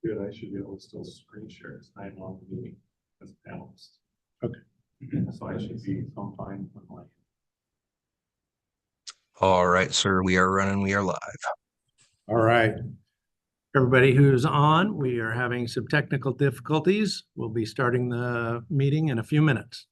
good. I should be able to still screen share as I'm on the meeting as a panelist. Okay. So I should be fine online. All right, sir. We are running. We are live. All right. Everybody who's on, we are having some technical difficulties. We'll be starting the meeting in a few minutes.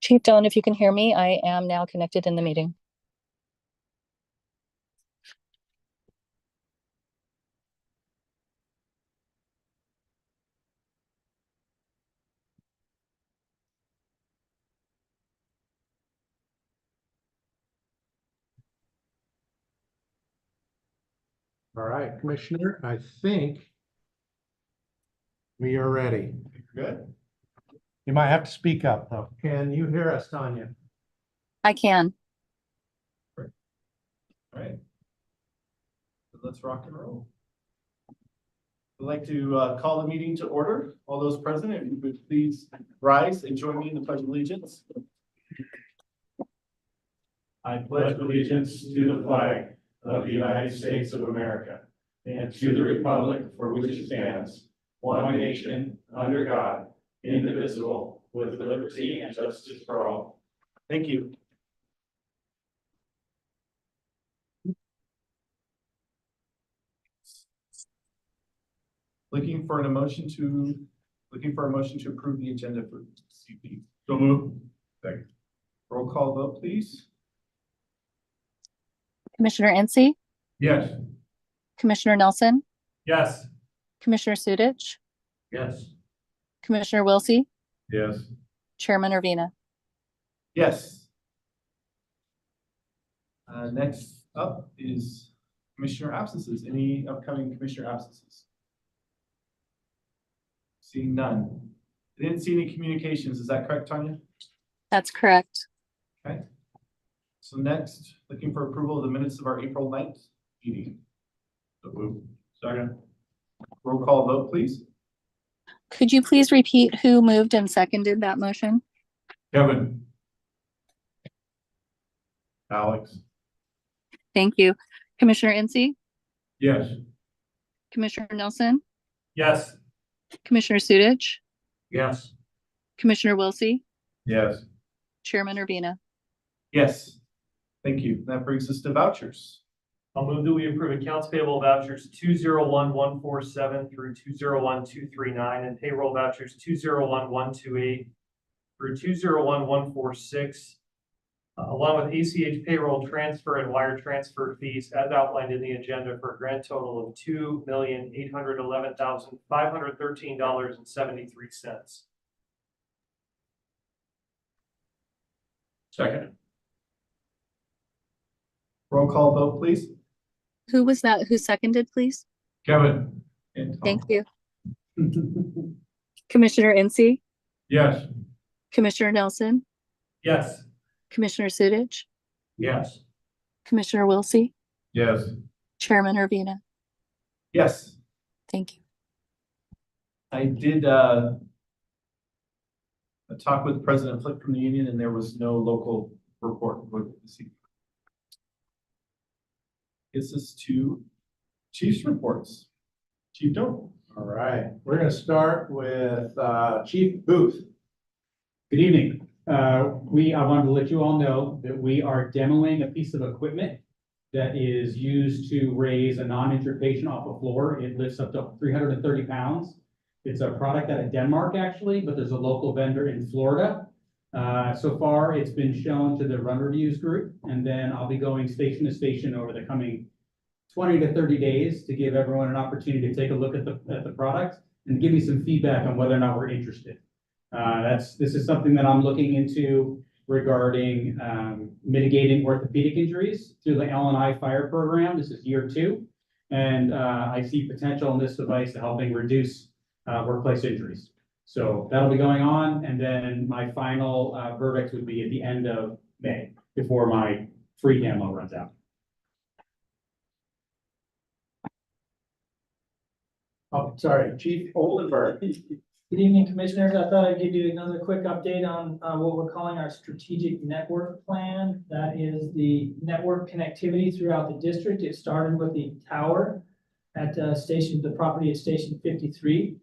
Chief Dillon, if you can hear me, I am now connected in the meeting. All right, Commissioner, I think we are ready. Good. You might have to speak up, though. Can you hear us, Tanya? I can. All right. Let's rock and roll. I'd like to call the meeting to order. All those present, if you would please rise and join me in the Pledge of Allegiance. I pledge allegiance to the flag of the United States of America and to the republic for which it stands, one nation, under God, indivisible, with liberty and justice for all. Thank you. Looking for a motion to approve the agenda for CP. So move. Second. Roll call vote, please. Commissioner Incy, Yes. Commissioner Nelson, Yes. Commissioner Sudich, Yes. Commissioner Wilsey, Yes. Chairman Urbina. Yes. Next up is commissioner absences. Any upcoming commissioner absences? Seeing none. I didn't see any communications. Is that correct, Tanya? That's correct. Okay. So next, looking for approval of the minutes of our April 9th meeting. So move. Second. Roll call vote, please. Could you please repeat who moved and seconded that motion? Kevin. Alex. Thank you. Commissioner Incy, Yes. Commissioner Nelson, Yes. Commissioner Sudich, Yes. Commissioner Wilsey, Yes. Chairman Urbina. Yes, thank you. That brings us to vouchers. I'll move that we approve accounts payable vouchers 201-147 through 201-239 and payroll vouchers 201-128 through 201-146, along with ACH payroll transfer and wire transfer fees as outlined in the agenda for a grand total of $2,811,513.73. Second. Roll call vote, please. Who was that? Who seconded, please? Kevin. Thank you. Commissioner Incy, Yes. Commissioner Nelson, Yes. Commissioner Sudich, Yes. Commissioner Wilsey, Yes. Chairman Urbina. Yes, Thank you. I did talk with President Flick from the union, and there was no local report. Gets us to chief's reports. Chief Doe. All right, we're gonna start with Chief Booth. Good evening. I wanted to let you all know that we are demoing a piece of equipment that is used to raise a non-injured patient off a floor. It lifts up to 330 pounds. It's a product out of Denmark, actually, but there's a local vendor in Florida. So far, it's been shown to the Run Reviews group, and then I'll be going station to station over the coming 20 to 30 days to give everyone an opportunity to take a look at the product and give me some feedback on whether or not we're interested. This is something that I'm looking into regarding mitigating orthopedic injuries through the L&I Fire Program. This is year 2, and I see potential in this device to helping reduce workplace injuries. So that'll be going on, and then my final verdict would be at the end of May before my free demo runs out. Oh, sorry, Chief Oldenburg. Good evening, Commissioners. I thought I'd give you another quick update on what we're calling our strategic network plan. That is the network connectivity throughout the district. It started with the tower at the property at Station 53.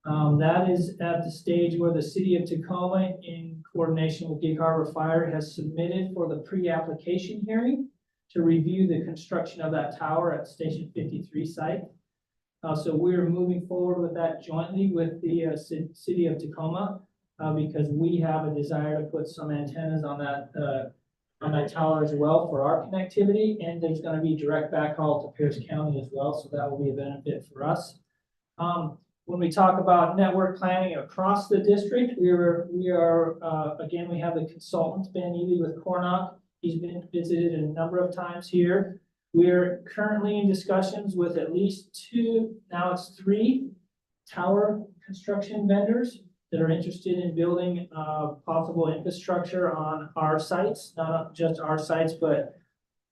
That is at the stage where the city of Tacoma, in coordination with Gig Harbor Fire, has submitted for the pre-application hearing to review the construction of that tower at Station 53 site. So we're moving forward with that jointly with the city of Tacoma because we have a desire to put some antennas on that tower as well for our connectivity, and there's going to be direct backhaul to Pierce County as well, so that will be a benefit for us. When we talk about network planning across the district, we are again, we have the consultant Ben Ely with Cornock. He's been visited a number of times here. We're currently in discussions with at least 2, now it's 3 tower construction vendors that are interested in building possible infrastructure on our sites, not just our sites, but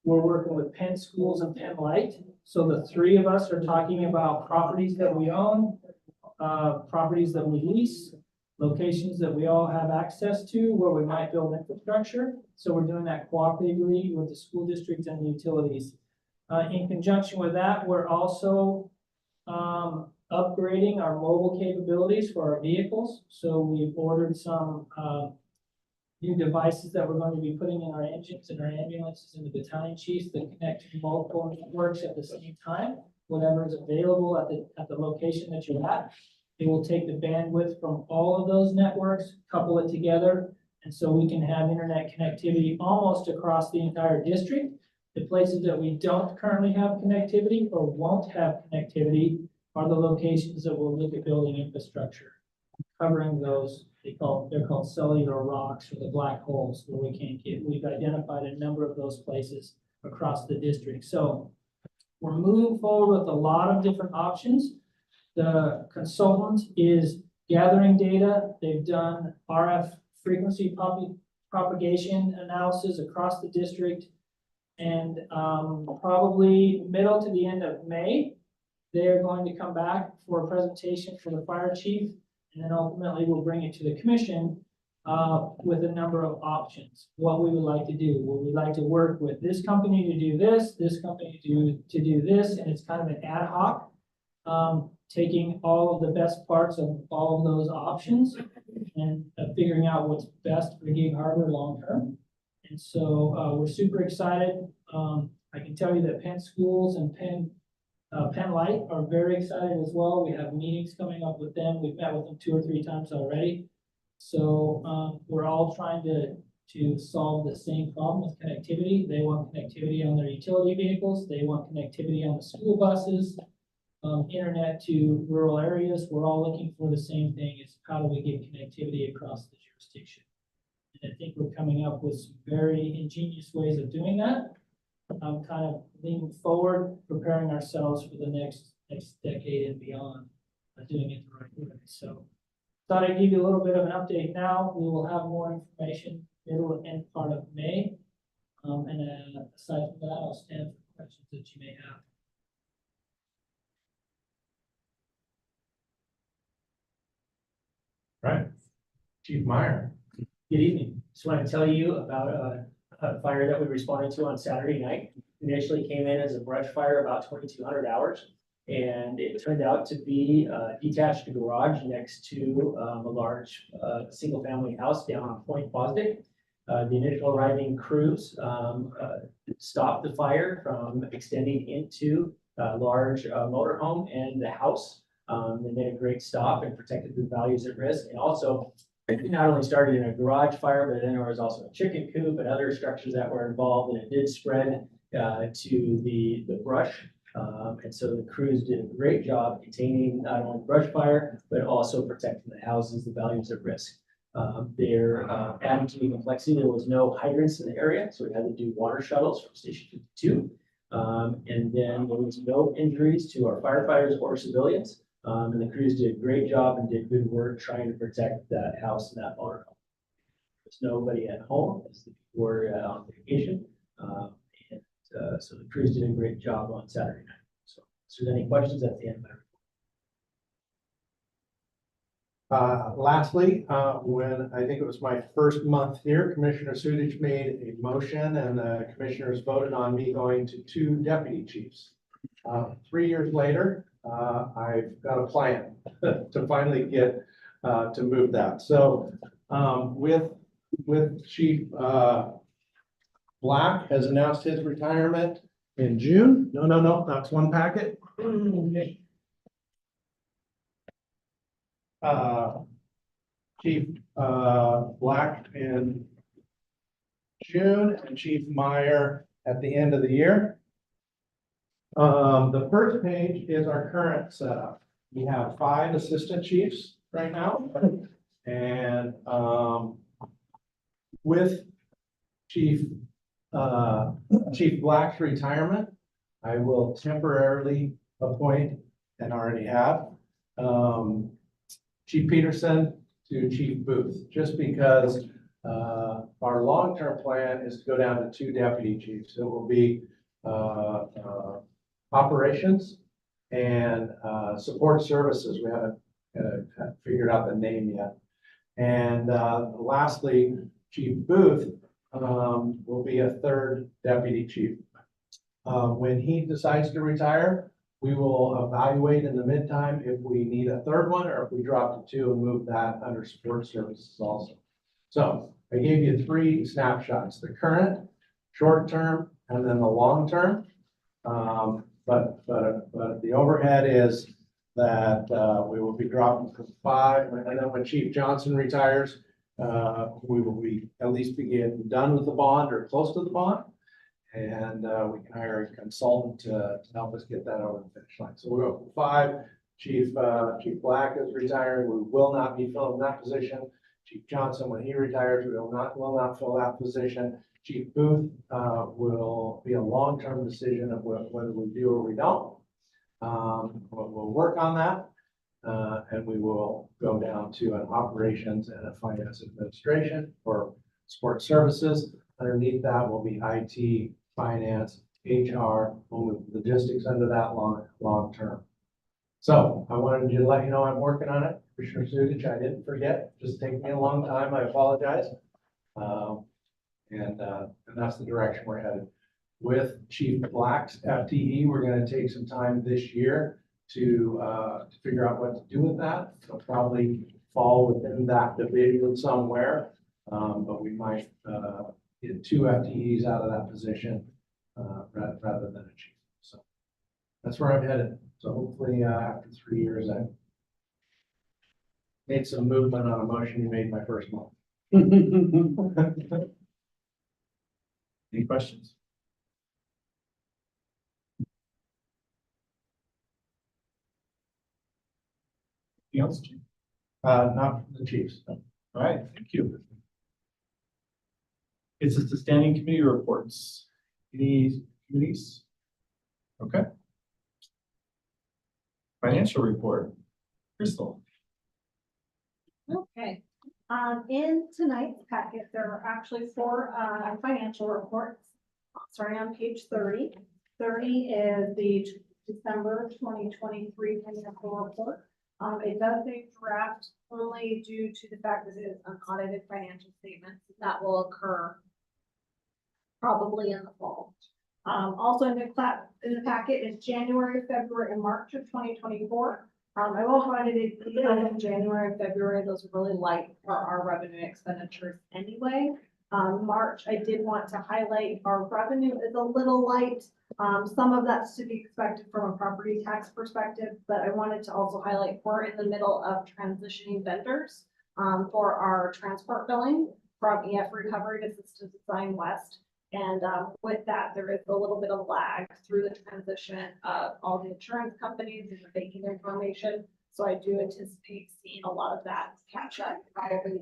we're working with Penn Schools and Penn Light. So the 3 of us are talking about properties that we own, properties that we lease, locations that we all have access to where we might build infrastructure. So we're doing that cooperatively with the school district and the utilities. In conjunction with that, we're also upgrading our mobile capabilities for our vehicles. So we've ordered some new devices that we're going to be putting in our engines and our ambulances and the battalion chiefs that connect to multiple networks at the same time. Whatever is available at the location that you're at, it will take the bandwidth from all of those networks, couple it together, and so we can have internet connectivity almost across the entire district. The places that we don't currently have connectivity or won't have connectivity are the locations that will look at building infrastructure, covering those. They're called cellular rocks or the black holes where we can't get. We've identified a number of those places across the district. So we're moving forward with a lot of different options. The consultant is gathering data. They've done RF frequency propagation analysis across the district. And probably middle to the end of May, they're going to come back for a presentation for the fire chief And then ultimately, we'll bring it to the commission with a number of options, what we would like to do. Would we like to work with this company to do this company to do this, and it's kind of an ad hoc, taking all of the best parts of all of those options and figuring out what's best for Gig Harbor long term. And so we're super excited. I can tell you that Penn Schools and Penn Light are very excited as well. We have meetings coming up with them. We've met with them 2 or 3 times already. So we're all trying to solve the same problem with connectivity. They want connectivity on their utility vehicles. They want connectivity on the school buses, internet to rural areas. We're all looking for the same thing, is how do we get connectivity across the jurisdiction? And I think we're coming up with some very ingenious ways of doing that. I'm kind of leaning forward, preparing ourselves for the next decade and beyond, doing it the right way. So thought I'd give you a little bit of an update now. We will have more information middle and end part of May. Aside from that, I'll stand for questions that you may have. Right. Chief Meyer. Good evening. Just want to tell you about a fire that we responded to on Saturday night. Initially came in as a brush fire about 2,200 hours. And it turned out to be a detached garage next to a large single family house down on Point Bosdick. The initial arriving crews stopped the fire from extending into a large motorhome and the house. They made a great stop and protected the values at risk. And also, it not only started in a garage fire, but then there was also a chicken coop and other structures that were involved, and it did spread to the brush. And so the crews did a great job containing not only brush fire, but also protecting the houses, the values at risk. Adding to the complexity, there was no hydrants in the area, so we had to do water shuttles from Station 52. And then there was no injuries to our firefighters or civilians. And the crews did a great job and did good work trying to protect that house and that motorhome. There's nobody at home as the people were on vacation. So the crews did a great job on Saturday night. So if there's any questions at the end of my report. Lastly, when I think it was my first month here, Commissioner Sudich made a motion and the commissioners voted on me going to 2 deputy chiefs. 3 years later, I've got a plan to finally get to move that. So with Chief Black has announced his retirement in June. No, that's one packet. Chief Black in June and Chief Meyer at the end of the year. The first page is our current setup. We have 5 assistant chiefs right now. And with Chief Black's retirement, I will temporarily appoint, and already have, Chief Peterson to Chief Booth, just because our long-term plan is to go down to 2 deputy chiefs. It will be operations and support services. We haven't figured out the name yet. And lastly, Chief Booth will be a 3rd deputy chief. When he decides to retire, we will evaluate in the meantime if we need a 3rd one or if we drop to 2 and move that under support services also. So I gave you 3 snapshots: the current, short term, and then the long term. But the overhead is that we will be dropping from 5, and then when Chief Johnson retires, we will be at least begin done with the bond or close to the bond, and we can hire a consultant to help us get that over the finish line. So we'll go from 5. Chief Black is retiring. We will not be filling that position. Chief Johnson, when he retires, we will not fill that position. Chief Booth will be a long-term decision of whether we do or we don't. We'll work on that, and we will go down to an operations and a finance administration for support services. Underneath that will be IT, finance, HR. We'll move logistics under that long term. So I wanted to let you know I'm working on it. Commissioner Sudich, I didn't forget, just taking me a long time. I apologize. And that's the direction we're headed. With Chief Black's FTE, we're gonna take some time this year to figure out what to do with that. It'll probably fall within that division somewhere. But we might get 2 FTEs out of that position rather than a chief. So that's where I'm headed. So hopefully after 3 years, I made some movement on a motion you made my first month. Any questions? Anything else, Chief? Not the chiefs. All right, thank you. It's just the standing committee reports. Any committees? Okay. Financial report. Crystal. Okay, in tonight's packet, there are actually 4 financial reports. Starting on page 30. 30 is the December 2023 financial report. It does say draft only due to the fact that it is unaudited financial statements that will occur probably in the fall. Also in the packet is January, February, and March of 2024. I will find it in January and February. Those are really light for our revenue expenditures anyway. March, I did want to highlight our revenue is a little light. Some of that's to be expected from a property tax perspective, but I wanted to also highlight we're in the middle of transitioning vendors for our transport billing from EF Recovery to Systems Design West. And with that, there is a little bit of lag through the transition of all the insurance companies and the banking information. So I do anticipate seeing a lot of that catch up. Probably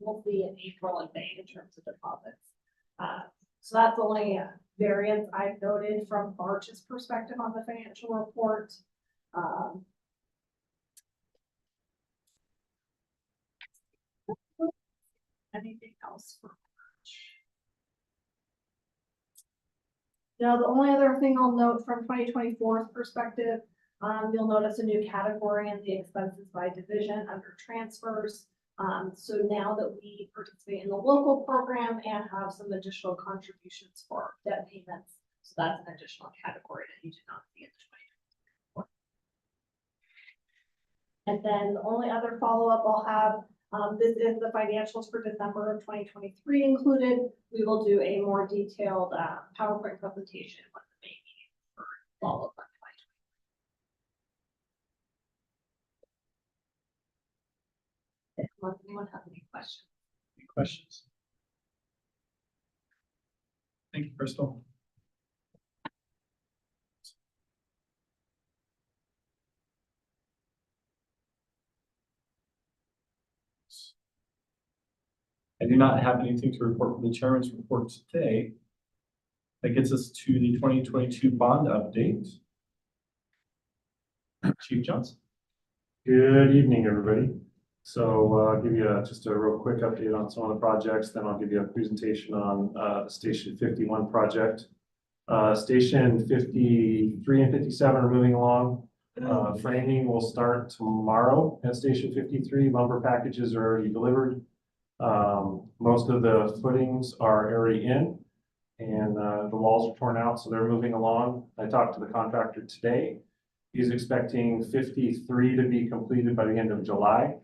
we'll see in April and May in terms of deposits. So that's the only variance I've noted from March's perspective on the financial report. Anything else for March? Now, the only other thing I'll note from 2024's perspective, you'll notice a new category in the expenses by division under transfers. So now that we participate in the local program and have some additional contributions for debt payments, so that's an additional category that you do not see in the 2024. And then the only other follow-up I'll have, this is the financials for December of 2023 included. We will do a more detailed PowerPoint presentation with the main meeting for follow-up on 2023. Unless anyone has any questions. Any questions? Thank you, Crystal. I do not have anything to report from the chairman's report today. That gets us to the 2022 bond update. Chief Johnson. Good evening, everybody. So I'll give you just a real quick update on some of the projects, then I'll give you a presentation on the Station 51 project. Station 53 and 57 are moving along. Framing will start tomorrow at Station 53. Lumber packages are already delivered. Most of the footings are already in, and the walls are torn out, so they're moving along. I talked to the contractor today. He's expecting 53 to be completed by the end of July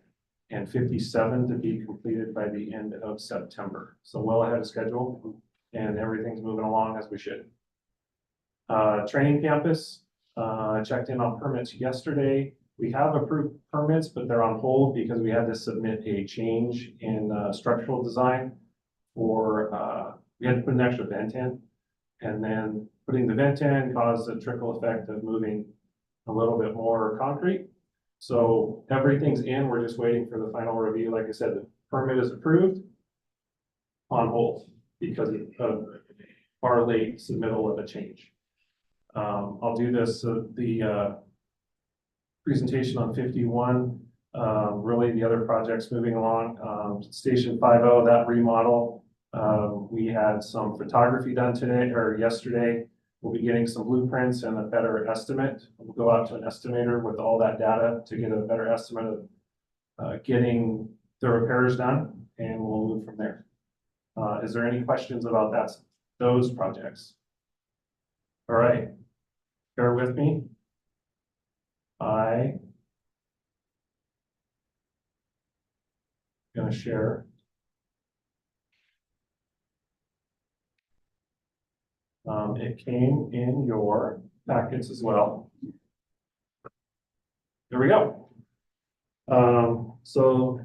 and 57 to be completed by the end of September. So well ahead of schedule, and everything's moving along as we should. Training campus, I checked in on permits yesterday. We have approved permits, but they're on hold because we had to submit a change in structural design for, we had to put an extra vent in. And then putting the vent in caused a trickle effect of moving a little bit more concrete. So everything's in, we're just waiting for the final review. Like I said, the permit is approved, on hold because of our late submittal of a change. I'll do this, the presentation on 51, really the other projects moving along. Station 50, that remodel, we had some photography done today or yesterday. We'll be getting some blueprints and a better estimate. We'll go out to an estimator with all that data to get a better estimate of getting the repairs done, and we'll move from there. Is there any questions about those projects? All right, bear with me. I'm gonna share. It came in your packets as well. There we go. So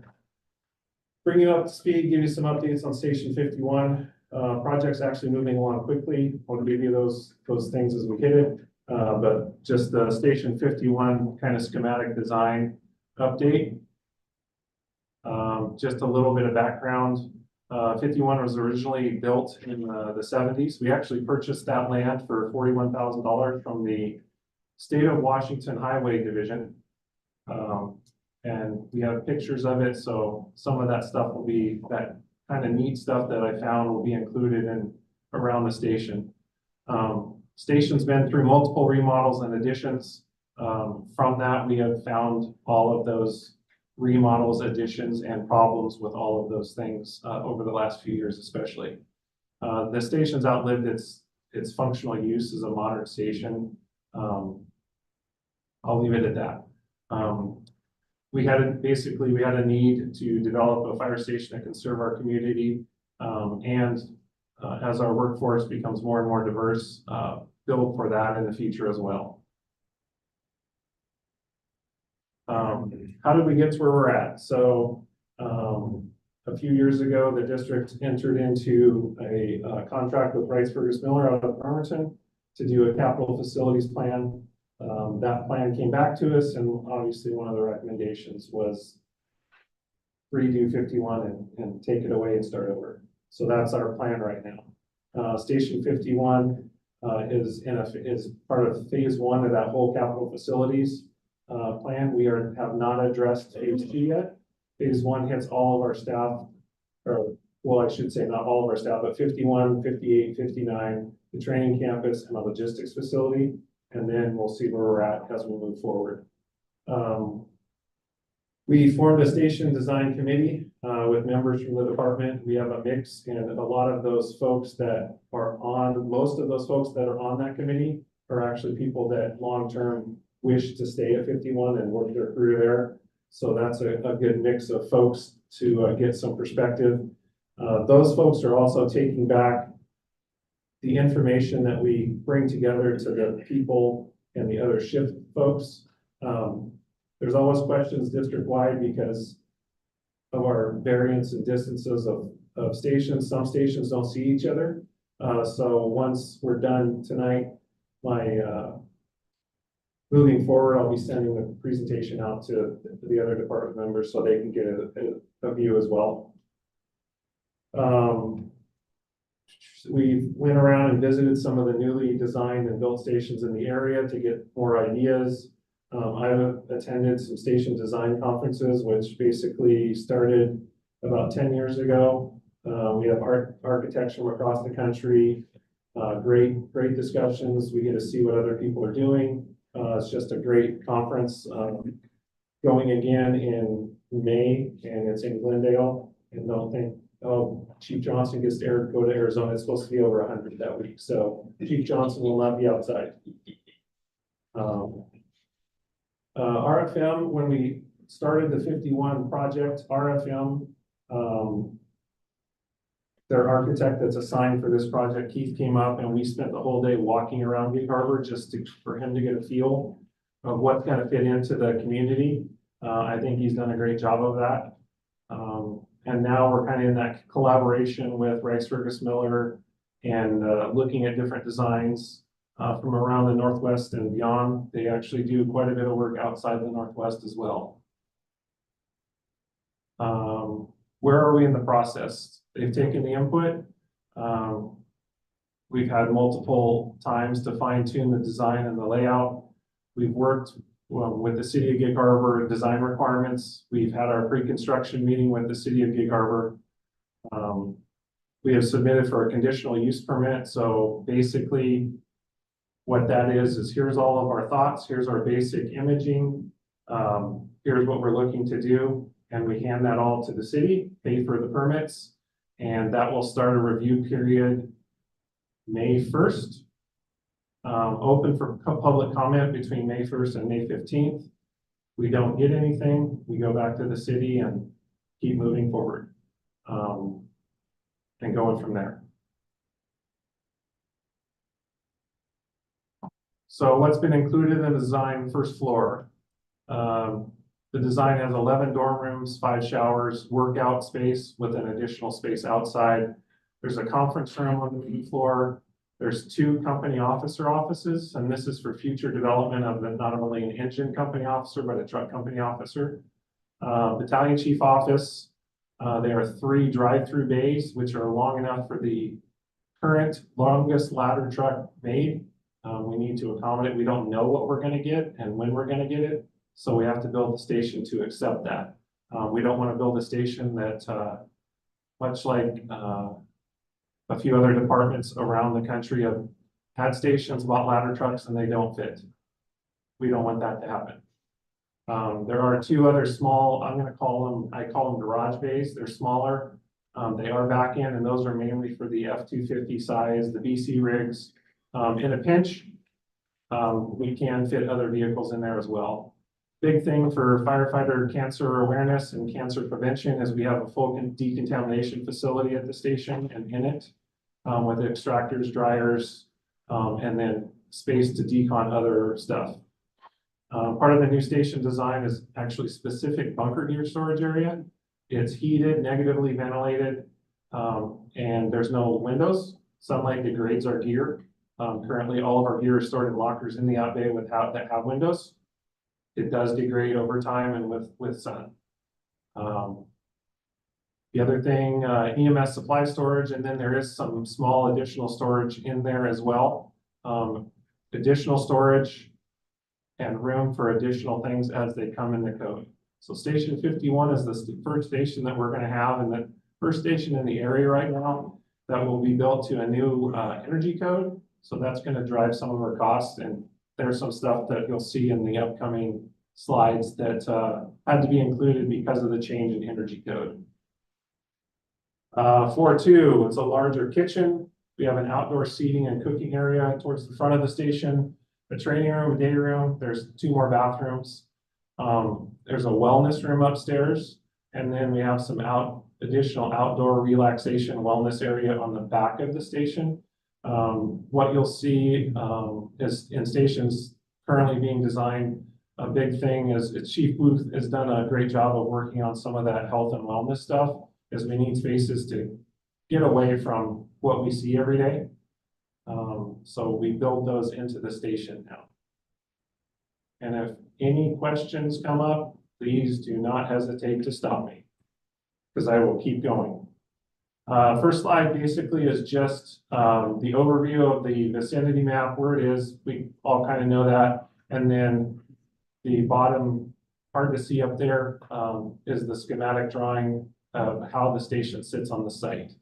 bring you up to speed, give you some updates on Station 51. Project's actually moving along quickly. I'll give you those things as we hit it. But just the Station 51 kind of schematic design update. Just a little bit of background. 51 was originally built in the 70s. We actually purchased that land for $41,000 from the State of Washington Highway Division. And we have pictures of it, so some of that stuff will be, that kind of neat stuff that I found will be included in around the station. Station's been through multiple remodels and additions. From that, we have found all of those remodels, additions, and problems with all of those things over the last few years, especially. The station's outlived its functional use as a modern station. I'll leave it at that. We had a need to develop a fire station that can serve our community, and as our workforce becomes more and more diverse, build for that in the future as well. How did we get to where we're at? So a few years ago, the district entered into a contract with Rice Fergus Miller out of Bremerton to do a capital facilities plan. That plan came back to us, and obviously one of the recommendations was redo 51 and take it away and start over. So that's our plan right now. Station 51 is part of phase 1 of that whole capital facilities plan. We have not addressed phase 2 yet. Phase 1 hits all of our staff, or well, I should say not all of our staff, but 51, 58, 59, the training campus and the logistics facility. And then we'll see where we're at as we move forward. We formed a station design committee with members from the department. We have a mix, and a lot of those folks that are on, most of those folks that are on that committee are actually people that long-term wish to stay at 51 and work their career there. So that's a good mix of folks to get some perspective. Those folks are also taking back the information that we bring together to the people and the other shift folks. There's always questions district-wide because of our variance and distances of stations. Some stations don't see each other. So once we're done tonight, moving forward, I'll be sending the presentation out to the other department members so they can get a view as well. We went around and visited some of the newly designed and built stations in the area to get more ideas. I've attended some station design conferences, which basically started about 10 years ago. We have architects from across the country, great discussions. We get to see what other people are doing. It's just a great conference. Going again in May, and it's in Glendale. And don't think, oh, Chief Johnson gets to go to Arizona. It's supposed to be over 100 that week. So Chief Johnson will not be outside. RFM, when we started the 51 project, RFM, their architect that's assigned for this project, Keith, came up and we spent the whole day walking around Gig Harbor just for him to get a feel of what's going to fit into the community. I think he's done a great job of that. And now we're kind of in that collaboration with Rice Fergus Miller and looking at different designs from around the Northwest and beyond. They actually do quite a bit of work outside the Northwest as well. Where are we in the process? They've taken the input. We've had multiple times to fine tune the design and the layout. We've worked with the City of Gig Harbor design requirements. We've had our pre-construction meeting with the City of Gig Harbor. We have submitted for a conditional use permit. So basically, What that is here's all of our thoughts, here's our basic imaging, here's what we're looking to do, and we hand that all to the city, pay for the permits, and that will start a review period May 1st. Open for public comment between May 1st and May 15th. We don't get anything, we go back to the city and keep moving forward. And going from there. So what's been included in the design, first floor? The design has 11 dorm rooms, 5 showers, workout space with an additional space outside. There's a conference room on the main floor. There's 2 company offices, and this is for future development of not only an engine company officer, but a truck company officer. Battalion chief office. There are 3 drive-through bays, which are long enough for the current longest ladder truck made. We need to accommodate, we don't know what we're gonna get and when we're gonna get it. So we have to build the station to accept that. We don't want to build a station that, much like a few other departments around the country have had stations, bought ladder trucks, and they don't fit. We don't want that to happen. There are 2 other small, I call them garage bays. They're smaller. They are back in, and those are mainly for the F-250 size, the BC rigs. In a pinch, we can fit other vehicles in there as well. Big thing for firefighter cancer awareness and cancer prevention is we have a full decontamination facility at the station and in it, with extractors, dryers, and then space to decon other stuff. Part of the new station design is actually specific bunker gear storage area. It's heated, negatively ventilated, and there's no windows. Sunlight degrades our gear. Currently, all of our gear is stored in lockers in the out bay that have windows. It does degrade over time and with sun. The other thing, EMS supply storage, and then there is some small additional storage in there as well. Additional storage and room for additional things as they come in the code. So station 51 is the first station that we're gonna have, and the first station in the area right now that will be built to a new energy code. So that's gonna drive some of our costs, and there's some stuff that you'll see in the upcoming slides that had to be included because of the change in energy code. Floor 2, it's a larger kitchen. We have an outdoor seating and cooking area towards the front of the station, a training room, a day room. There's 2 more bathrooms. There's a wellness room upstairs, and then we have some additional outdoor relaxation wellness area on the back of the station. What you'll see is in stations currently being designed, a big thing is Chief Booth has done a great job of working on some of that health and wellness stuff, as we need spaces to get away from what we see every day. So we build those into the station now. And if any questions come up, please do not hesitate to stop me, because I will keep going. First slide basically is just the overview of the vicinity map, where it is. We all kind of know that. And then the bottom, hard to see up there, is the schematic drawing of how the station sits on the site.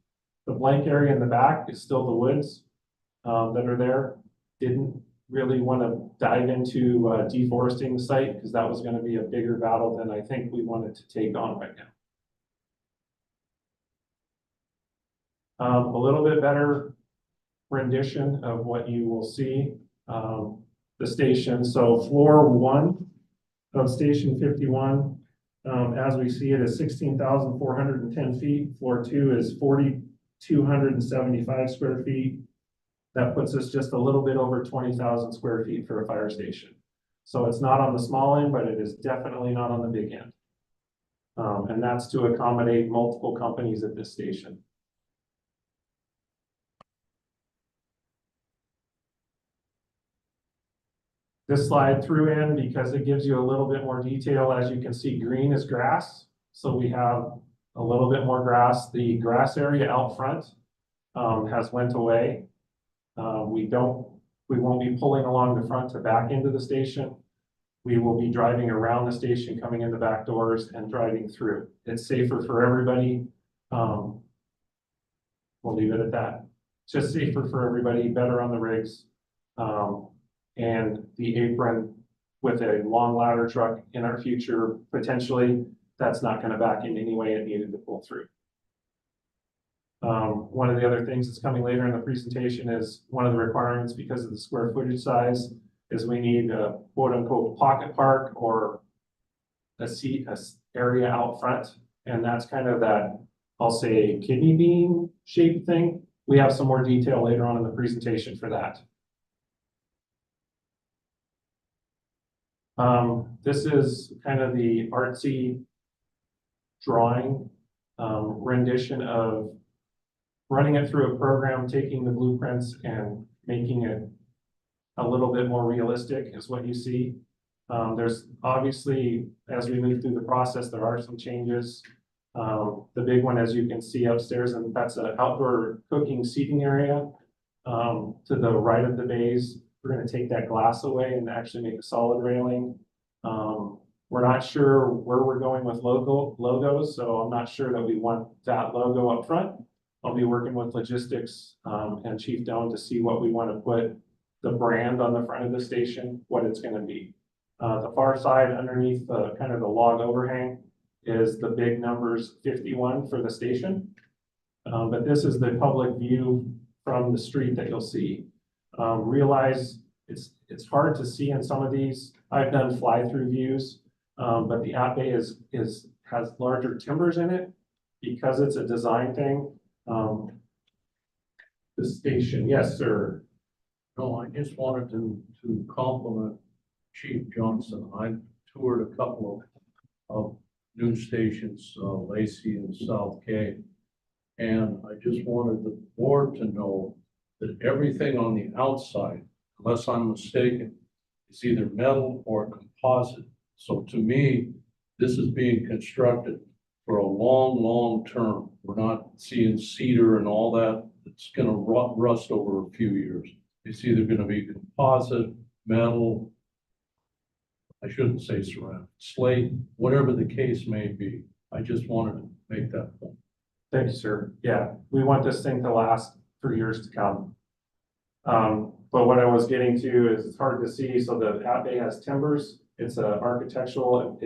The blank area in the back is still the woods that are there. Didn't really want to dive into deforesting the site, because that was going to be a bigger battle than I think we wanted to take on right now. A little bit better rendition of what you will see, the station. So floor 1 of station 51, as we see it, is 16,410 feet. Floor 2 is 4,275 square feet. That puts us just a little bit over 20,000 square feet for a fire station. So it's not on the small end, but it is definitely not on the big end. And that's to accommodate multiple companies at this station. This slide threw in because it gives you a little bit more detail. As you can see, green is grass. So we have a little bit more grass. The grass area out front has went away. We won't be pulling along the front to back into the station. We will be driving around the station, coming in the back doors and driving through. It's safer for everybody. We'll leave it at that. Just safer for everybody, better on the rigs. and the apron with a long ladder truck in our future, potentially, that's not gonna back in any way it needed to pull through. One of the other things that's coming later in the presentation is one of the requirements because of the square footage size is we need a quote unquote pocket park or a area out front. And that's kind of that, I'll say kidney bean shaped thing. We have some more detail later on in the presentation for that. This is kind of the artsy drawing rendition of running it through a program, taking the blueprints and making it a little bit more realistic is what you see. There's obviously, as we move through the process, there are some changes. The big one, as you can see upstairs, and that's an outdoor cooking seating area. To the right of the bays, we're going to take that glass away and actually make a solid railing. We're not sure where we're going with logos, so I'm not sure that we want that logo up front. I'll be working with logistics and Chief Doan to see what we want to put the brand on the front of the station, what it's going to be. The far side underneath the kind of the log overhang is the big numbers 51 for the station. But this is the public view from the street that you'll see. Realize it's hard to see in some of these. I've done fly-through views, but the app bay has larger timbers in it because it's a design thing. The station, yes, sir. No, I just wanted to compliment Chief Johnson. I toured a couple of news stations, Lacey and South K. And I just wanted the board to know that everything on the outside, unless I'm mistaken, is either metal or composite. So to me, this is being constructed for a long, long term. We're not seeing cedar and all that. It's gonna rust over a few years. It's either gonna be composite, metal, I shouldn't say ceramic, slate, whatever the case may be. I just wanted to make that point. Thank you, sir. Yeah, we want this thing to last for years to come. But what I was getting to is it's hard to see. So the app bay has timbers. It's a architectural.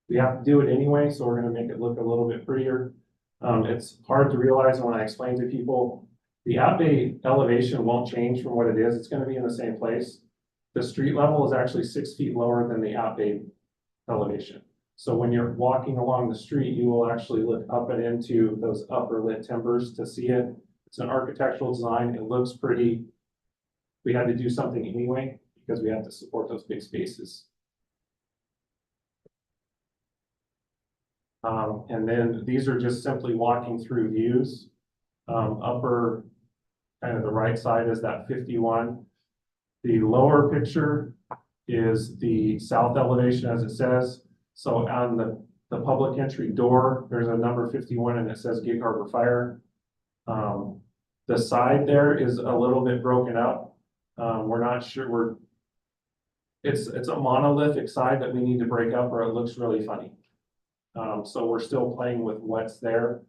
We have to do it anyway, so we're going to make it look a little bit prettier. It's hard to realize when I explain to people, the app bay elevation won't change from what it is. It's going to be in the same place. The street level is actually 6 feet lower than the app bay elevation. So when you're walking along the street, you will actually look up and into those upper lit timbers to see it. It's an architectural design. It looks pretty. We had to do something anyway because we have to support those big spaces. And then these are just simply walking through views. Upper, kind of the right side is that 51. The lower picture is the south elevation as it says. So on the public entry door, there's a number 51 and it says Gig Harbor Fire. The side there is a little bit broken up. We're not sure it's a monolithic side that we need to break up or it looks really funny. So we're still playing with what's there.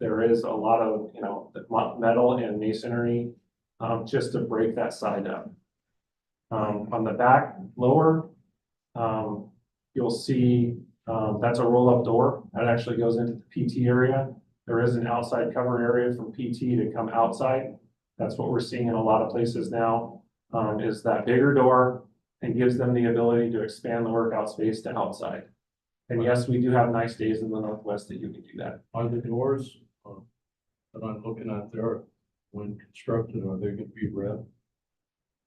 There is a lot of, metal and masonry, just to break that side up. On the back lower, you'll see, that's a roll-up door that actually goes into the PT area. There is an outside cover area from PT to come outside. That's what we're seeing in a lot of places now, is that bigger door and gives them the ability to expand the workout space to outside. And yes, we do have nice days in the Northwest that you can do that. Are the doors that I'm looking at there, when constructed, are they gonna be red?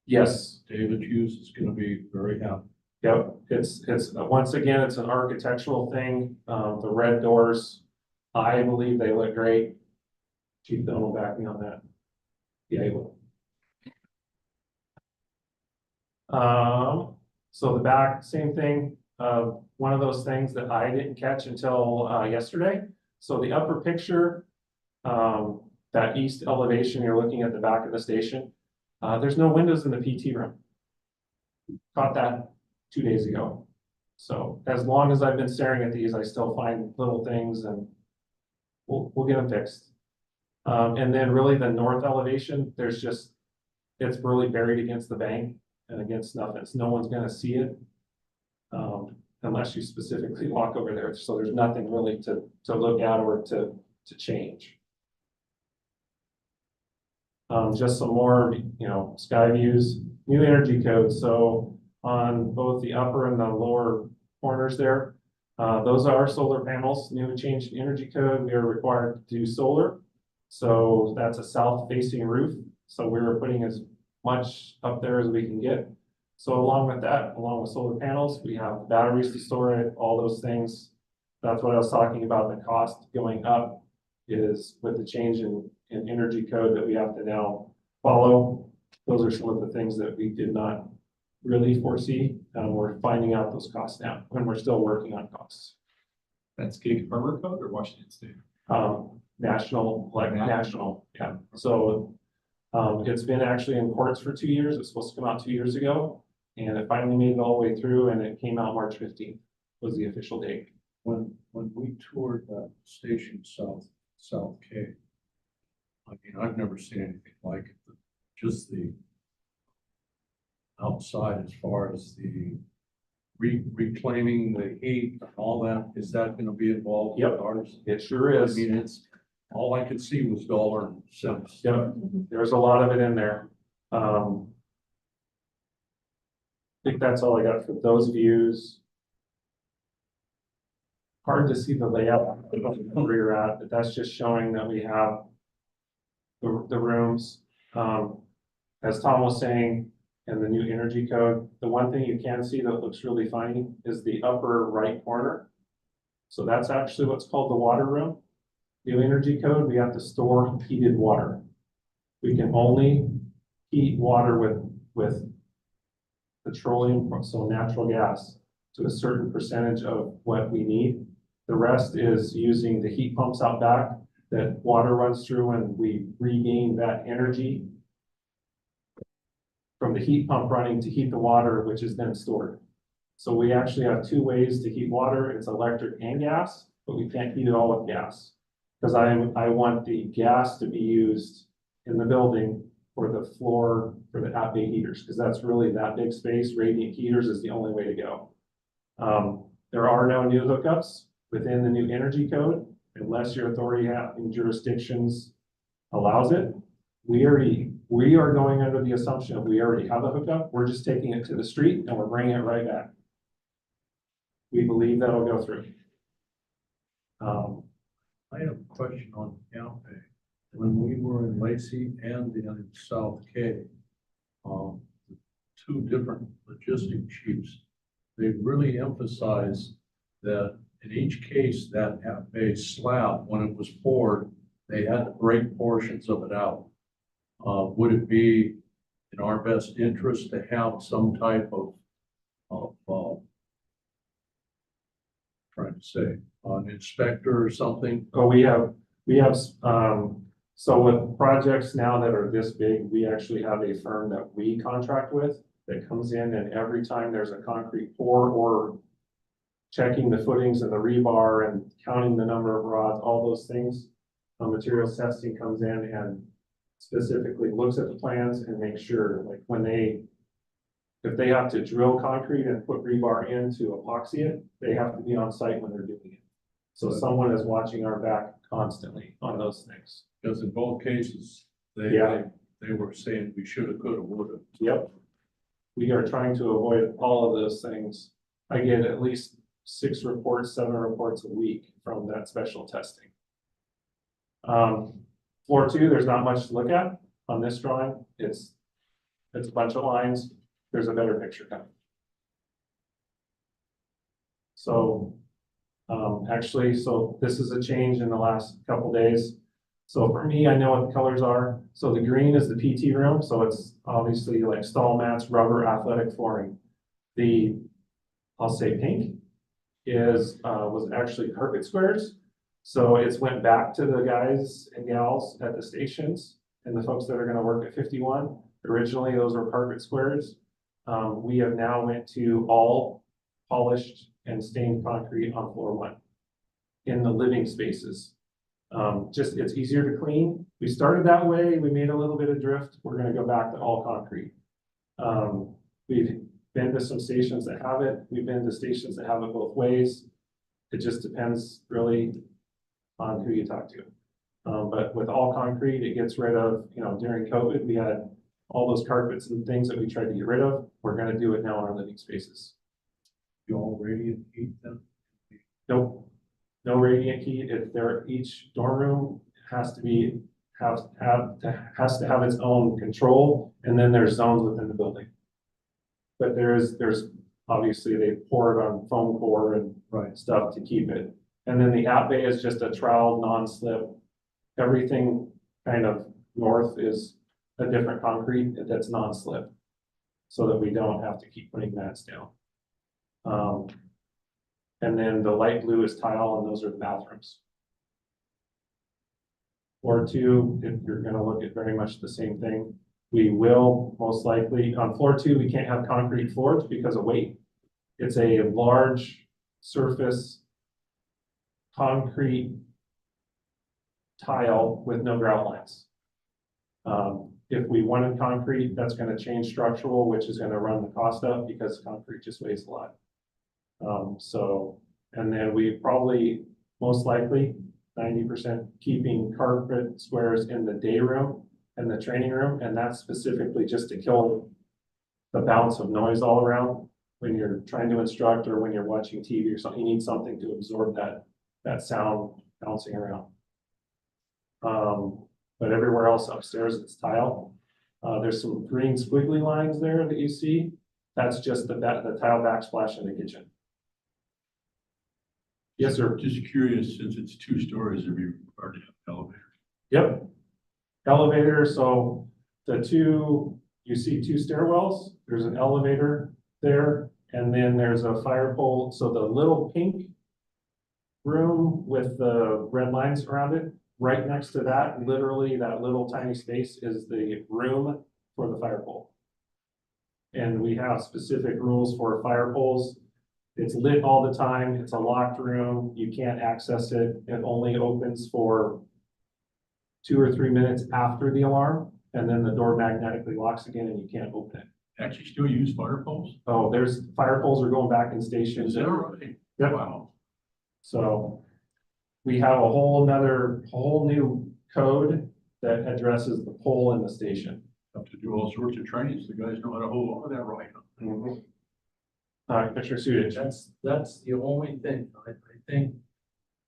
Yes. David Hughes is gonna be very happy. Yep. It's once again, it's an architectural thing. The red doors, I believe they look great. Chief Doan will back me on that. Yeah, he will. So the back, same thing. One of those things that I didn't catch until yesterday. So the upper picture, that east elevation, you're looking at the back of the station. There's no windows in the PT room. Caught that 2 days ago. So as long as I've been staring at these, I still find little things and we'll get them fixed. And then really the north elevation, it's really buried against the bank. and against nothing. No one's gonna see it. Unless you specifically walk over there, so there's nothing really to look at or to change. Just some more, sky views, new energy code. So on both the upper and the lower corners there, those are solar panels, new and changed energy code. We are required to do solar. So that's a south facing roof. So we're putting as much up there as we can get. So along with that, along with solar panels, we have batteries to store it, all those things. That's what I was talking about, the cost going up is with the change in energy code that we have to now follow. Those are some of the things that we did not really foresee. We're finding out those costs now when we're still working on costs. That's gig farmer code or Washington State? National, yeah. So it's been actually in courts for 2 years. It's supposed to come out 2 years ago. And it finally made it all the way through, and it came out March 15th was the official date. When we toured that station South Cape, I mean, I've never seen anything like it. Just the outside as far as the reclaiming the heat and all that, is that gonna be involved with Yep. ours? It sure I is. mean, it's, all I could see was dollar and cents. Yep, there's a lot of it in there. I think that's all I got for those views. Hard to see the layout where you're at, but that's just showing that we have the rooms. As Tom was saying, in the new energy code, the one thing you can see that looks really funny is the upper right corner. So that's actually what's called the water room. New energy code, we have to store heated water. We can only heat water with petroleum, so natural gas, to a certain percentage of what we need. The rest is using the heat pumps out back that water runs through, and we regain that energy from the heat pump running to heat the water, which is then stored. So we actually have 2 ways to heat water. It's electric and gas, but we can't heat it all with gas. Because I want the gas to be used in the building for the floor, for the at-bay heaters, because that's really that big space. Radiant heaters is the only way to go. There are no new hookups within the new energy code, unless your authority in jurisdictions allows it. We are going under the assumption that we already have a hookup. We're just taking it to the street and we're bringing it right back. We believe that'll go through. I have a question on Alpay. When we were in Lacey and in South Cape, 2 different logistic chiefs, they really emphasized that in each case, that Alpay slab, when it was poured, they had to break portions of it out. Would it be in our best interest to have some type of trying to say, an inspector or something? Oh, we have, so with projects now that are this big, we actually have a firm that we contract with that comes in, and every time there's a concrete pour or checking the footings and the rebar and counting the number of rods, all those things, materials testing comes in and specifically looks at the plans and makes sure, like if they have to drill concrete and put rebar in to epoxy it, they have to be on site when they're doing it. So someone is watching our back constantly on those things. Because in both cases, they were saying we should have, could have, would have. Yep. We are trying to avoid all of those things. I get at least 6 reports, 7 reports a week from that special testing. Floor 2, there's not much to look at on this drawing. It's a bunch of lines. There's a better picture coming. So actually, so this is a change in the last couple days. So for me, I know what the colors are. So the green is the PT room. So it's obviously like stall mats, rubber, athletic flooring. The, I'll say pink was actually carpet squares. So it's went back to the guys and gals at the stations and the folks that are going to work at 51. Originally, those were carpet squares. We have now went to all polished and stained concrete on floor 1 in the living spaces. Just, it's easier to clean. We started that way. We made a little bit of drift. We're going to go back to all concrete. We've been to some stations that have it. We've been to stations that have it both ways. It just depends really on who you talk to. But with all concrete, it gets rid of, during COVID, we had all those carpets and things that we tried to get rid of. We're gonna do it now in our living spaces. You all radiant heat them? Nope, no radiant heat. If they're, each dorm room has to have its own control, and then there's zones within the building. But there's obviously they pour it on foam core and stuff to keep it. And then the out bay is just a trowel non-slip. Everything kind of north is a different concrete that's non-slip, so that we don't have to keep putting mats down. And then the light blue is tile, and those are the bathrooms. Floor 2, if you're gonna look at very much the same thing, we will most likely, on floor 2, we can't have concrete floors because of weight. It's a large surface concrete tile with no grout lines. If we wanted concrete, that's gonna change structural, which is gonna run the cost up because concrete just weighs a lot. And then we probably, most likely, 90% keeping carpet squares in the day room and the training room, and that's specifically just to kill the bounce of noise all around. When you're trying to instruct or when you're watching TV or something, you need something to absorb that sound bouncing around. But everywhere else upstairs, it's tile. There's some green squiggly lines there that you see. That's just the tile backsplash in the kitchen. Yes, sir. Just curious, since it's 2 stories, have you already have elevators? Yep. Elevator, so you see 2 stairwells, there's an elevator there, and then there's a fire pole. So the little pink room with the red lines around it, right next to that, literally that little tiny space is the room for the fire pole. And we have specific rules for fire poles. It's lit all the time. It's a locked room. You can't access it. It only opens for 2 or 3 minutes after the alarm, and then the door magnetically locks again and you can't open it. Actually still use fire poles? Oh, there's fire poles are going back in stations. Is that right? Yep. Wow. So we have a whole new code that addresses the pole in the station. Have to do all sorts of trainings. The guys know how to hold on to that right. Commissioner Sudich. That's the only thing. I think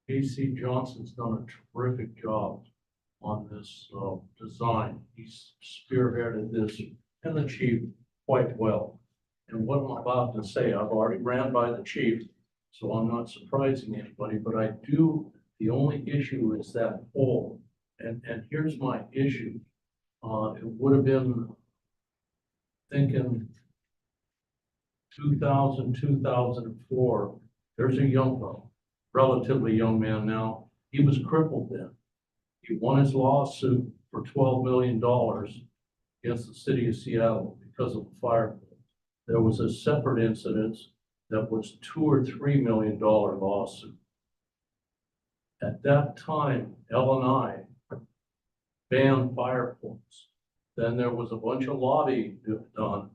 AC Johnson's done a terrific job on this design. He's spearheaded this and the chief quite well. And what I'm about to say, I've already ran by the chief, so I'm not surprising anybody, but I do, the only issue is that pole. And here's my issue. It would have been thinking 2000, 2004, there's a young fellow, relatively young man now. He was crippled then. He won his lawsuit for $12 million against the city of Seattle because of the fire. There was a separate incident that was $2 or $3 million lawsuit. At that time, L&I banned fire poles. Then there was a bunch of lobbying done,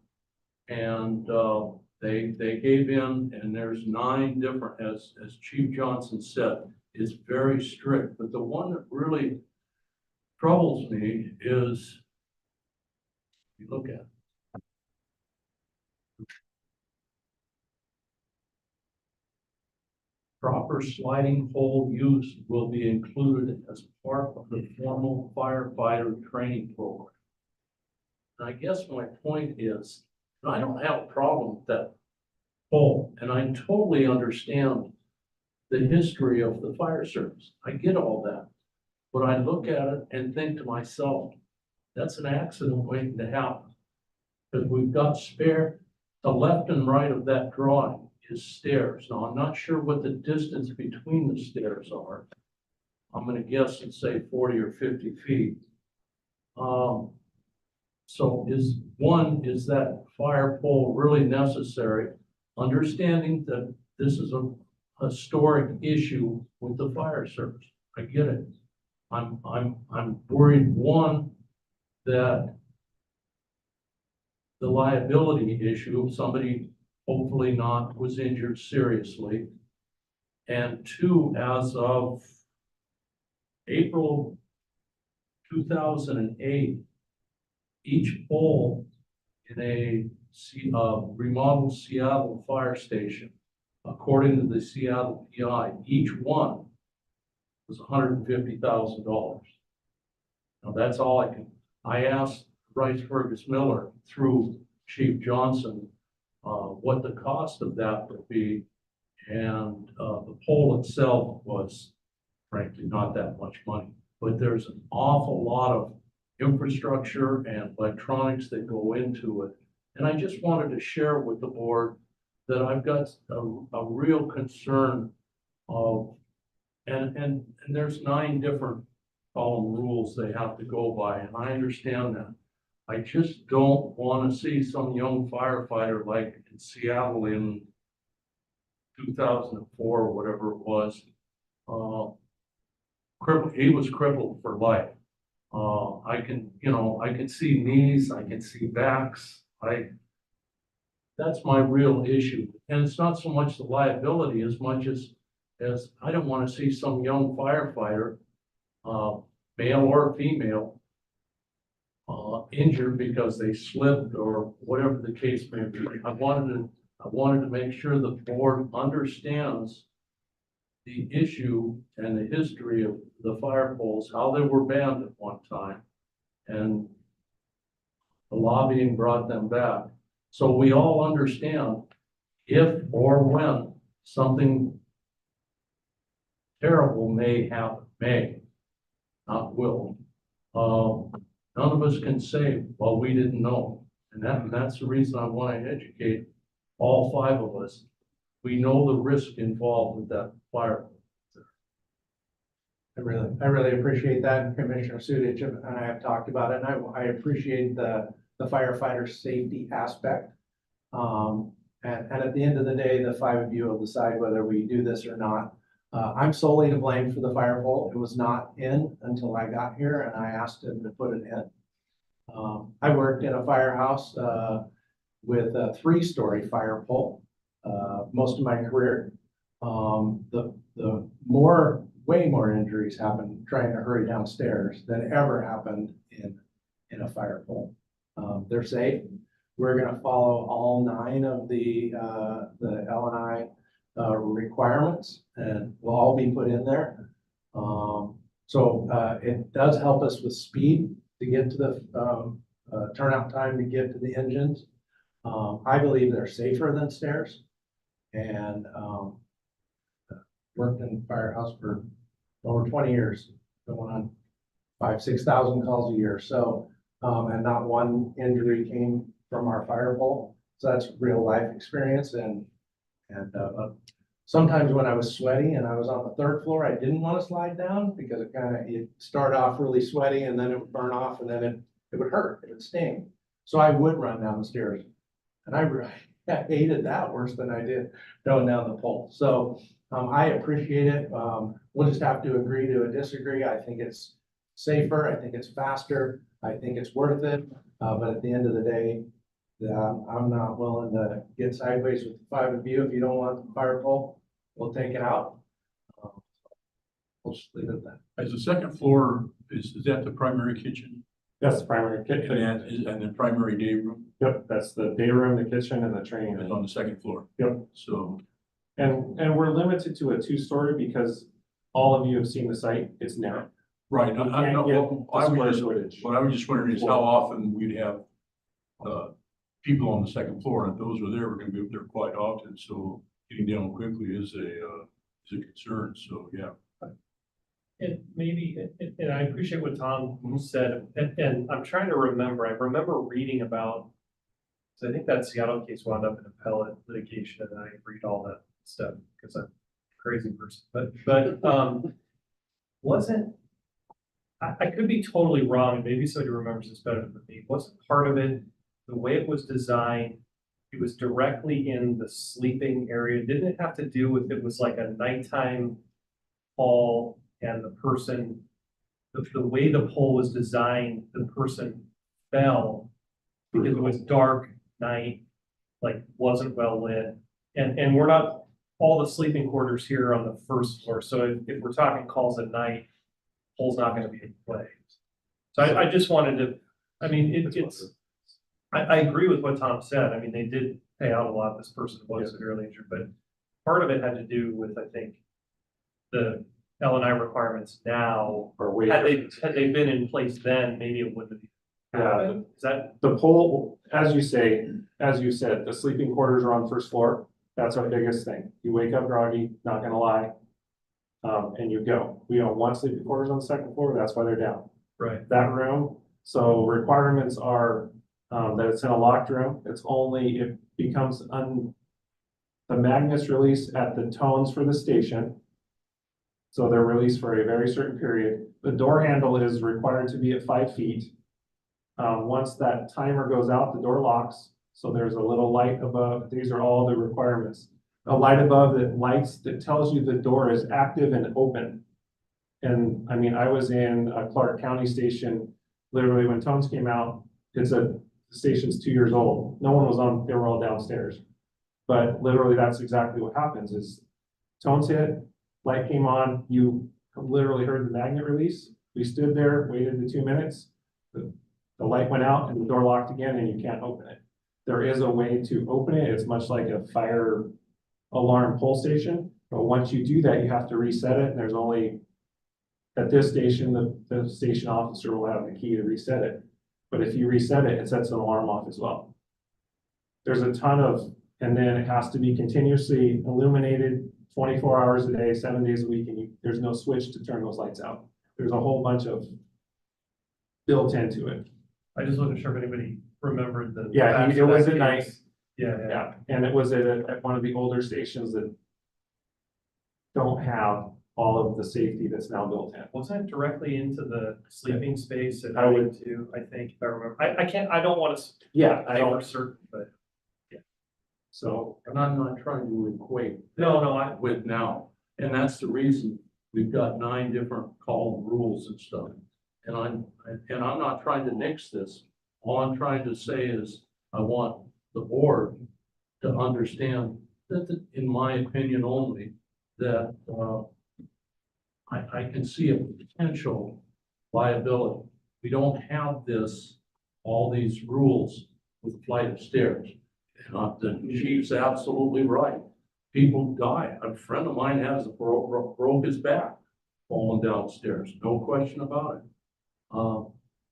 and they gave in, and there's 9 different, as Chief Johnson said, it's very strict. But the one that really troubles me is, you look at it. Proper sliding pole use will be included as part of the formal firefighter training program. And I guess my point is, and I don't have a problem with that pole, and I totally understand the history of the fire service. I get all that. But I look at it and think to myself, that's an accident waiting to happen. Because we've got spare, the left and right of that drawing is stairs. Now, I'm not sure what the distance between the stairs are. I'm gonna guess and say 40 or 50 feet. So is that fire pole really necessary? Understanding that this is a historic issue with the fire service. I get it. I'm worried, one, that the liability issue of somebody hopefully not was injured seriously. And two, as of April 2008, each pole in a remodeled Seattle fire station, according to the Seattle PI, each one was $150,000. Now that's all I asked Bryce Fergus Miller through Chief Johnson, what the cost of that would be. And the pole itself was frankly not that much money, but there's an awful lot of infrastructure and electronics that go into it. And I just wanted to share with the board that I've got a real concern of, and there's 9 different column rules they have to go by, and I understand that. I just don't want to see some young firefighter like in Seattle in 2004 or whatever it was, crippled. He was crippled for life. I can see knees, I can see backs. That's my real issue. And it's not so much the liability as much as I don't want to see some young firefighter, male or female, injured because they slipped or whatever the case may be. I wanted to make sure the board understands the issue and the history of the fire poles, how they were banned at one time, and the lobbying brought them back. So we all understand if or when something terrible may happen, not will. None of us can say, well, we didn't know. And that's the reason I want to educate all 5 of us. We know the risk involved with that fire. I really appreciate that, and Commissioner Sudich and I have talked about it, and I appreciate the firefighter safety aspect. And at the end of the day, the 5 of you will decide whether we do this or not. I'm solely to blame for the fire pole. It was not in until I got here, and I asked him to put it in. I worked in a firehouse with a 3-story fire pole most of my career. Way more injuries happened trying to hurry downstairs than ever happened in a fire pole. They're safe. We're going to follow all 9 of the L&I requirements, and will all be put in there. So it does help us with speed to get to the turnout time to get to the engines. I believe they're safer than stairs, and worked in the firehouse for over 20 years, going on 5,000-6,000 calls a year. So, and not one injury came from our fire pole. So that's real life experience. And sometimes when I was sweaty and I was on the 3rd floor, I didn't want to slide down because you'd start off really sweaty and then it would burn off, and then it would hurt, it would sting. So I would run down the stairs, and I hated that worse than I did going down the pole. So I appreciate it. We'll just have to agree to disagree. I think it's safer. I think it's faster. I think it's worth it. But at the end of the day, I'm not willing to get sideways with the 5 of you. If you don't want the fire pole, we'll take it out. We'll just leave it at that. As the 2nd floor, is that the primary kitchen? That's the primary kitchen. And the primary day room Yep, that's the day room, the kitchen, and the training is room. on the 2nd floor. Yep. So, And we're limited to a 2-story because all of you have seen the site. It's narrow. right, You I can't know, get I the was square just, footage. what I was just wondering is how often we'd have, people on the 2nd floor, and if those are there, we're gonna be up there quite often, so getting down quickly is a concern, so, yeah. And maybe, and I appreciate what Tom said, and I'm trying to remember, I remember reading about, so I think that Seattle case wound up in appellate litigation, and I read all that stuff because I'm a crazy person, but wasn't, I could be totally wrong, and maybe somebody remembers this better than me, wasn't part of it, the way it was designed, it was directly in the sleeping area, didn't it have to do with, it was like a nighttime hall, and the person, the way the pole was designed, the person fell because it was dark night, like wasn't well lit. And we're not, all the sleeping quarters here are on the first floor, so if we're talking calls at night, pole's not gonna be in play. So I just wanted to, I mean, I agree with what Tom said. I mean, they did pay out a lot. This person was severely injured, but part of it had to do with, I think, the L and I requirements now. Or Had they been in place then, maybe it wouldn't have happened. Is that, The pole, as you said, the sleeping quarters are on first floor. That's our biggest thing. You wake up groggy, not gonna lie. And you go. We own one sleeping quarters on the second floor. That's why they're down. right? That room. So requirements are, that it's in a locked room. It's only, it becomes the magnets release at the tones for the station. So they're released for a very certain period. The door handle is required to be at 5 feet. Once that timer goes out, the door locks. So there's a little light above. These are all the requirements. A light above that lights, that tells you the door is active and open. And I mean, I was in a Clark County station, literally when tones came out, the station's 2 years old. No one was on, they were all downstairs. But literally that's exactly what happens is tones hit, light came on, you literally heard the magnet release. We stood there, waited the 2 minutes. The light went out and the door locked again and you can't open it. There is a way to open it. It's much like a fire alarm pole station. But once you do that, you have to reset it. And there's only, at this station, the station officer will have the key to reset it. But if you reset it, it sets an alarm off as well. There's a ton of, and then it has to be continuously illuminated 24 hours a day, 7 days a week, and there's no switch to turn those lights out. There's a whole bunch of built into it. I just wasn't sure if anybody remembered the. Yeah, it was at night. Yeah. Yeah, and it was at one of the older stations that don't have all of the safety that's now built in. Was that directly into the sleeping space at I would- too? I think, if I remember, I don't want to. Yeah, I don't for certain, but so, And I'm not trying to equate no, with now. And that's the reason we've got 9 different call rules and stuff. And I'm not trying to nix this. All I'm trying to say is I want the board to understand that, in my opinion only, that I can see a potential liability. We don't have all these rules with a flight of stairs. And the chief's absolutely right. People die. A friend of mine broke his back falling downstairs, no question about it.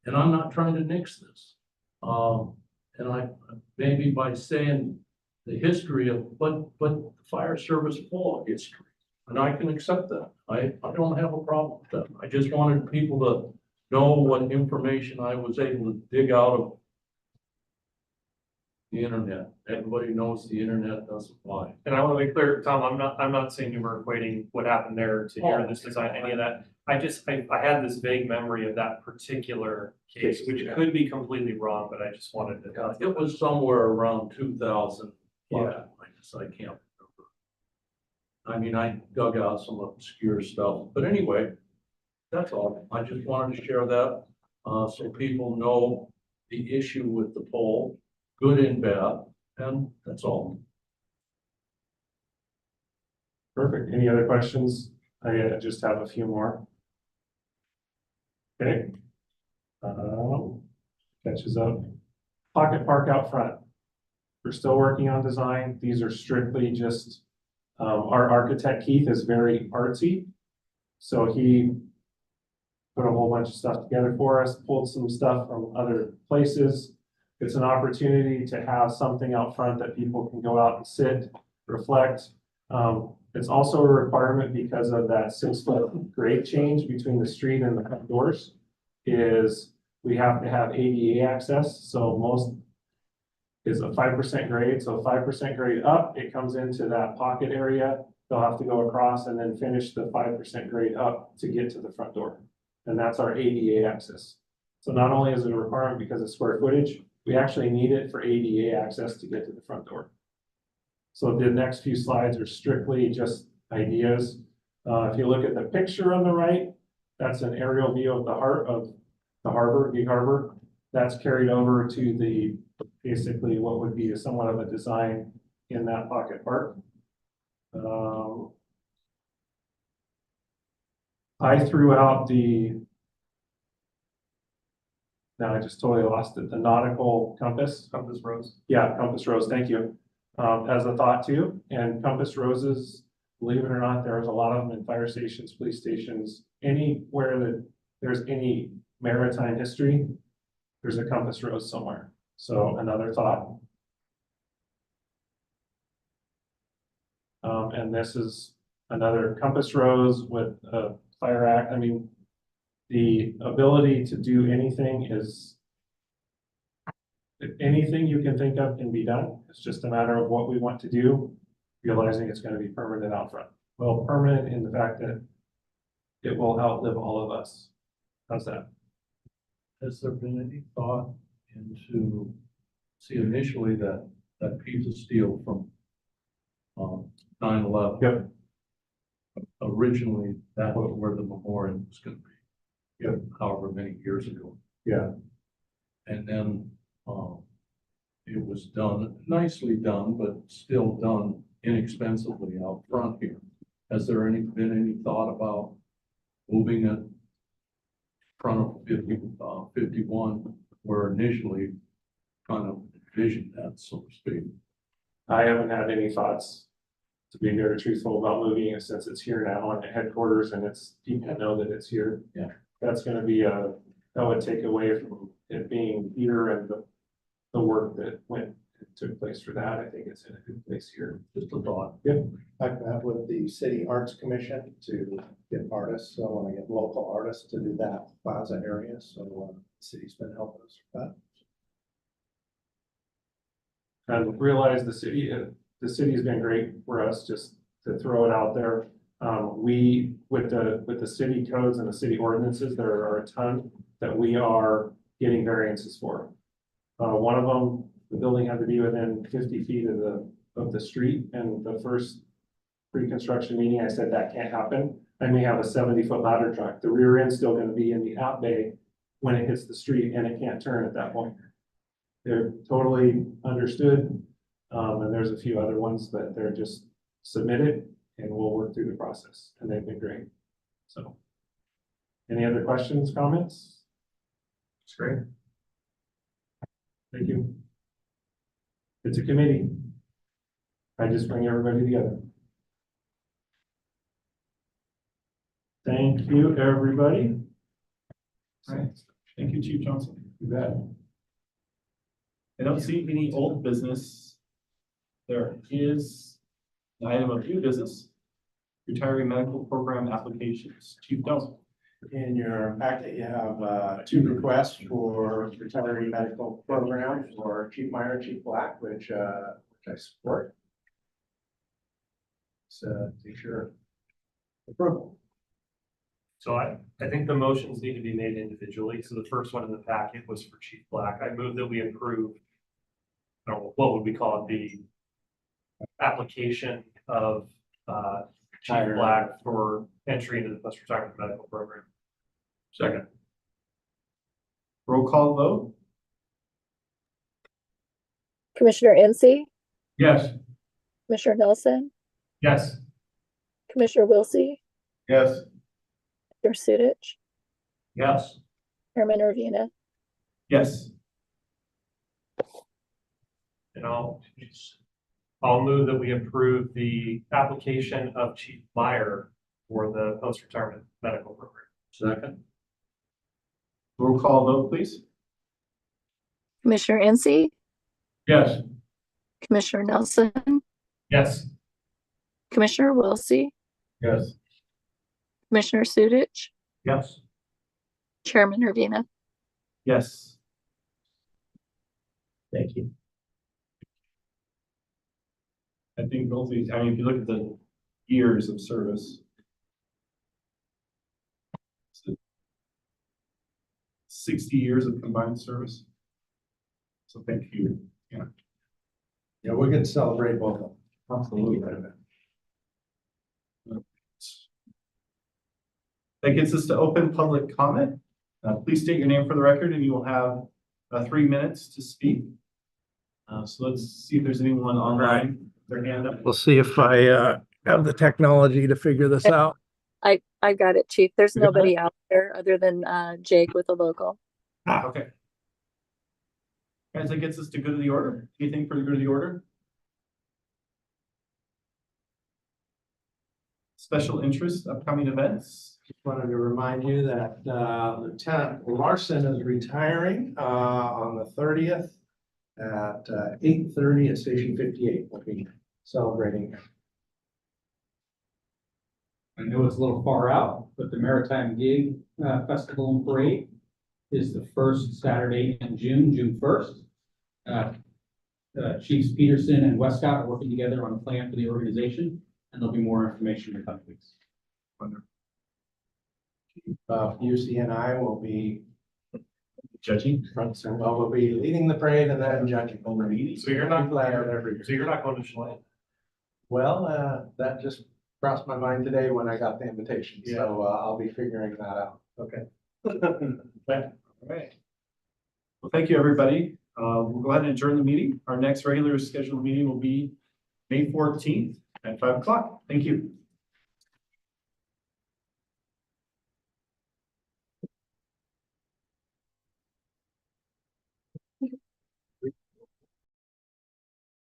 And I'm not trying to nix this. And I, maybe by saying the history of, but the fire service full of history, and I can accept that. I don't have a problem with that. I just wanted people to know what information I was able to dig out of the internet. Everybody knows the internet doesn't lie. and I want to be clear, Tom, I'm not saying you were equating what happened there to here, this design, any of that. I had this vague memory of that particular case, which could be completely wrong, but I just wanted to. It was somewhere around 2000. Yeah. I can't remember. I mean, I dug out some obscure stuff, but anyway, that's all. I just wanted to share that, so people know the issue with the poll, good and bad, and that's all. perfect. Any other questions? I just have a few more. Okay. Catches up. Pocket park out front. We're still working on design. These are strictly just, our architect Keith is very artsy. So he put a whole bunch of stuff together for us, pulled some stuff from other places. It's an opportunity to have something out front that people can go out and sit, reflect. It's also a requirement because of that 6-foot grade change between the street and the front doors is we have to have ADA access. So most is a 5% grade. So 5% grade up, it comes into that pocket area. They'll have to go across and then finish the 5% grade up to get to the front door. And that's our ADA access. So not only is it a requirement because of square footage, we actually need it for ADA access to get to the front door. So the next few slides are strictly just ideas. If you look at the picture on the right, that's an aerial view of the heart of the harbor, Gig Harbor. That's carried over to the basically what would be somewhat of a design in that pocket park. I threw out now I just totally lost it, the nautical compass. Compass Rose. Yeah, compass rose, thank you. As a thought too, and compass roses, believe it or not, there's a lot of them in fire stations, police stations, anywhere that there's any maritime history, there's a compass rose somewhere. So another thought. And this is another compass rose with a fire act. I mean, the ability to do anything is anything you can think of can be done. It's just a matter of what we want to do, realizing it's going to be permanent out front. Well, permanent in the fact that it will outlive all of us. How's that? Has there been any thought into, see, initially that piece of steel from 9/11? Yep. Originally, that was where the memorial was gonna be. Yep. However many years ago. Yeah. And then, it was done, nicely done, but still done inexpensively out front here. Has there been any thought about moving it in front of 51, where initially kind of envisioned that, so to speak? I haven't had any thoughts, to be very truthful, about moving it since it's here now on the headquarters and it's people know that it's here. Yeah. That's gonna be that would take away from it being here and the work that took place for that. I think it's in a good place here. Just a thought. I've met with the City Arts Commission to get artists, so I want to get local artists to do that plaza area, so the city's been helping us with that. And realize the city's been great for us, just to throw it out there. We, with the city codes and the city ordinances, there are a ton that we are getting variances for. One of them, the building had to be within 50 feet of the street, and the first pre-construction meeting, I said that can't happen. And we have a 70-foot ladder truck. The rear end's still gonna be in the out bay when it hits the street, and it can't turn at that point. They're totally understood. And there's a few other ones, but they're just submitted and we'll work through the process, and they've been great. So, any other questions, comments? It's great. Thank you. It's a committee. I just bring everybody together. Thank you, everybody. All right. Thank you, Chief Johnson. You bet. I don't see any old business. There is an item of new business, retiree medical program applications. Chief Johnson. In your packet, you have 2 requests for retiree medical program for Chief Meyer, Chief Black, which I support. So, take your approval. So I think the motions need to be made individually. So the first one in the packet was for Chief Black. I move that we approve, I don't know, what would we call it, the application of Chief Black for entry into the post-retirement medical program. Second. Roll call vote? Commissioner Incy, Yes. Commissioner Nelson, Yes. Commissioner Wilsey, Yes. Commissioner Sudich, Yes. Chairman Urbina. Yes. And I'll move that we approve the application of Chief Meyer for the post-retirement medical program. Second. Roll call vote, please. Commissioner Incy, Yes. Commissioner Nelson, Yes. Commissioner Wilsey, Yes. Commissioner Sudich, Yes. Chairman Urbina. Yes. Thank you. I think both of these, I mean, if you look at the years of service. 60 years of combined service. So thank you. Yeah, we can celebrate both of them. Absolutely. That gets us to open public comment. Please state your name for the record and you will have 3 minutes to speak. So let's see if there's anyone online, their hand up. We'll see if I have the technology to figure this out. I got it, Chief. There's You got nobody out there other than Jake with a local. Okay. Guys, that gets us to good of the order. Anything for the good of the order? Special interest, upcoming events. Just wanted to remind you that Lieutenant Larson is retiring on the 30th at 8:30 at Station 58. We'll be celebrating. I know it's a little far out, but the Maritime Gig Festival and Parade is the first Saturday in June, June 1st. Chiefs Peterson and Westcott are working together on a plan for the organization, and there'll be more information in the coming weeks. UC and I will be Judging. well, we'll be leading the parade and then judging. So you're not, Glad every year. so you're not going to Chelan? Well, that just crossed my mind today when I got the invitation, Yeah. so I'll be figuring that out. Okay. All right. Well, thank you, everybody. We'll go ahead and adjourn the meeting. Our next regular scheduled meeting will be May 14th at 5 o'clock. Thank you.